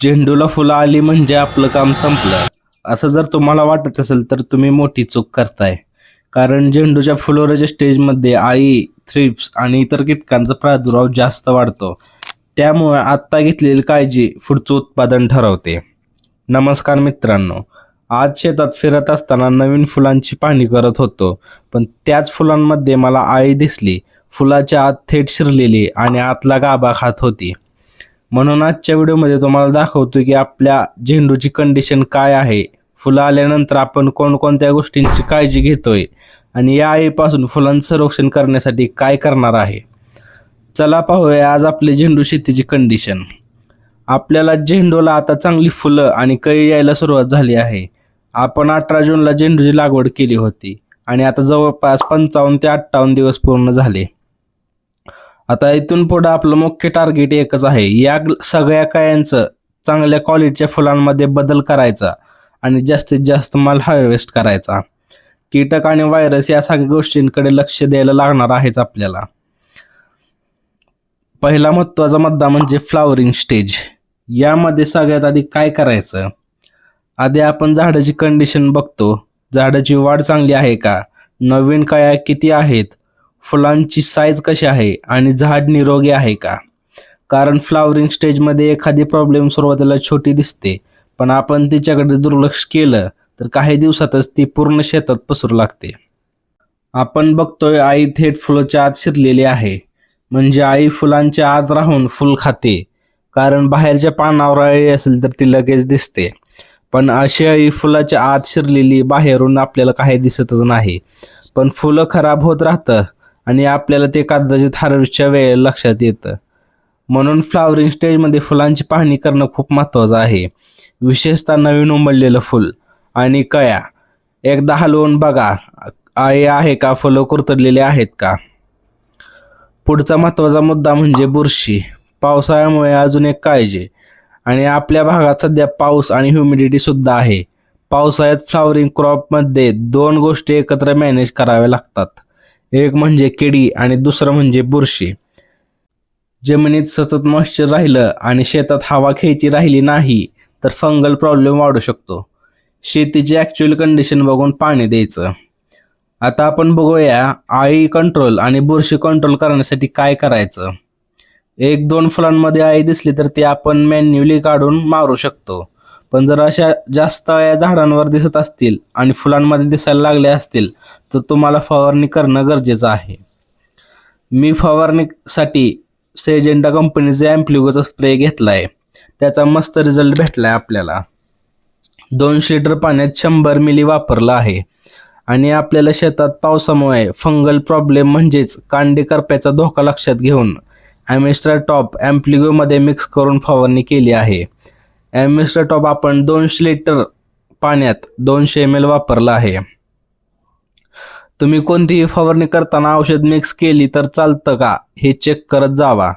झेंडूला फुलं आली म्हणजे आपलं काम संपलं असं जर तुम्हाला वाटत असेल तर तुम्ही मोठी चूक करताय. कारण झेंडूच्या फ्लोराच्या स्टेजमध्ये अळी, थ्रिप्स आणि इतर कीटकांचा प्रादुर्भाव जास्त वाढतो. त्यामुळे आत्ता घेतलेली काळजी पुढचं उत्पादन ठरवते. नमस्कार मित्रांनो, आज शेतात फिरत असताना नवीन फुलांची पाहणी करत होतो, पण त्याच फुलांमध्ये मला अळी दिसली. फुलाच्या आत थेट शिरलेली आणि आतला गाभा खात होती. म्हणून आजच्या व्हिडिओमध्ये तुम्हाला दाखवतो की आपल्या झेंडूची कंडिशन काय आहे, फुलं आल्यानंतर आपण कोणकोणत्या गोष्टींची काळजी घेतोय आणि या अळीपासून फुलांचं संरक्षण करण्यासाठी काय करणार आहे. चला पाहूया आज आपली झेंडू शेतीची कंडिशन. आपल्याला झेंडूला आता चांगली फुलं आणि कळी यायला सुरुवात झाली आहे. आपण 18 जूनला झेंडूची लागवड केली होती आणि आता जवळपास 55 ते 58 दिवस पूर्ण झाले. आता इथून पुढे आपलं मुख्य टार्गेट एकच आहे, या सगळ्या कळ्यांचं चांगल्या क्वालिटीच्या फुलांमध्ये बदल करायचा आणि जास्तीत जास्त माल हार्वेस्ट करायचा. कीटक आणि व्हायरस या सगळ्या गोष्टींकडे लक्ष द्यायला लागणार आहेच आपल्याला. पहिला महत्त्वाचा मुद्दा म्हणजे फ्लावरिंग स्टेज. यामध्ये सगळ्यात आधी काय करायचं, आधी आपण झाडाची कंडिशन बघतो. झाडाची वाढ चांगली आहे का, नवीन कळ्या किती आहेत, फुलांची साईज कशी आहे आणि झाड निरोगी आहे का. कारण फ्लावरिंग स्टेजमध्ये एखादी प्रॉब्लेम सुरुवातीला छोटी दिसते, पण आपण तिच्याकडे दुर्लक्ष केलं तर काही दिवसातच ती पूर्ण शेतात पसरू लागते. आपण बघतोय अळी थेट फुलाच्या आत शिरलेली आहे, म्हणजे अळी फुलांच्या आत राहून फुल खाते. कारण बाहेरच्या पानावर अळी असेल तर ती लगेच दिसते, पण अशी अळी फुलाच्या आत शिरलेली बाहेरून आपल्याला काही दिसतच नाही, पण फुलं खराब होत राहतं आणि आपल्याला ते कदाचित हार्वेस्टच्या वेळेला लक्षात येतं. म्हणून फ्लावरिंग स्टेजमध्ये फुलांची पाहणी करणं खूप महत्त्वाचं आहे. विशेषतः नवीन उमललेलं फुल आणि कळ्या एकदा हलवून बघा, अळी आहे का, फुलं कुरतडलेले आहेत का. पुढचा महत्त्वाचा मुद्दा म्हणजे बुरशी. पावसाळ्यामुळे अजून एक काळजी, आणि आपल्या भागात सध्या पाऊस आणि ह्युमिडिटी सुद्धा आहे. पावसाळ्यात फ्लावरिंग क्रॉपमध्ये 2 गोष्टी एकत्र मॅनेज कराव्या लागतात. एक म्हणजे किडी आणि दुसरं म्हणजे बुरशी. जमिनीत सतत मॉइश्चर राहिलं आणि शेतात हवा खेळती राहिली नाही तर फंगल प्रॉब्लेम वाढू शकतो. शेतीची ॲक्च्युअल कंडिशन बघून पाणी द्यायचं. आता आपण बघूया अळी कंट्रोल आणि बुरशी कंट्रोल करण्यासाठी काय करायचं. 1-2 फुलांमध्ये अळी दिसली तर ती आपण मॅन्युअली काढून मारू शकतो, पण जर अशा जास्त अळ्या झाडांवर दिसत असतील आणि फुलांमध्ये दिसायला लागल्या असतील तर तुम्हाला फवारणी करणं गरजेचं आहे. मी फवारणीसाठी सेजेंटा कंपनीचा ॲम्प्लिगोचा स्प्रे घेतला आहे. त्याचा मस्त रिझल्ट भेटला आहे आपल्याला. 200 लिटर पाण्यात 100 मिली वापरलं आहे. आणि आपल्याला शेतात पावसामुळे फंगल प्रॉब्लेम म्हणजेच कांडी करप्याचा धोका लक्षात घेऊन ॲमिस्टर टॉप ॲम्प्लिगोमध्ये मिक्स करून फवारणी केली आहे. ॲमिस्टर टॉप आपण 200 लिटर पाण्यात 200 ml वापरलं आहे. तुम्ही कोणतीही फवारणी करताना औषध मिक्स केली तर चालतं का हे चेक करत जावा.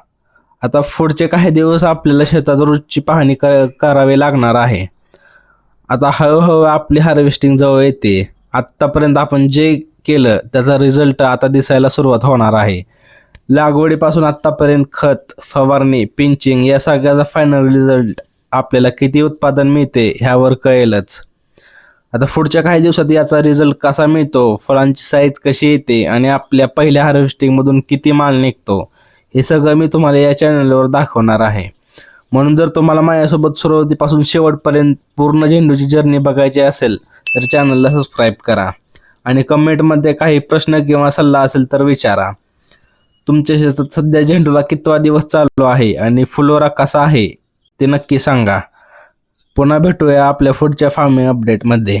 आता पुढचे काही दिवस आपल्याला शेतात रोजची पाहणी करावी लागणार आहे. आता हळूहळू आपली हार्वेस्टिंग जवळ येते. आत्तापर्यंत आपण जे केलं त्याचा रिझल्ट आता दिसायला सुरुवात होणार आहे. लागवडीपासून आत्तापर्यंत खत, फवारणी, पिंचिंग या सगळ्याचा फायनल रिझल्ट आपल्याला किती उत्पादन मिळते ह्यावर कळेलच. आता पुढच्या काही दिवसात याचा रिझल्ट कसा मिळतो, फळांची साईज कशी येते आणि आपल्या पहिल्या हार्वेस्टिंगमधून किती माल निघतो, हे सगळं मी तुम्हाला या चॅनलवर दाखवणार आहे. म्हणून जर तुम्हाला माझ्यासोबत सुरुवातीपासून शेवटपर्यंत पूर्ण झेंडूची जर्नी बघायची असेल तर चॅनलला सबस्क्राईब करा आणि कमेंटमध्ये काही प्रश्न किंवा सल्ला असेल तर विचारा. तुमच्या शेतात सध्या झेंडूला कितवा दिवस चालू आहे आणि फ्लोरा कसा आहे ते नक्की सांगा. पुन्हा भेटूया आपल्या पुढच्या फार्मिंग अपडेटमध्ये.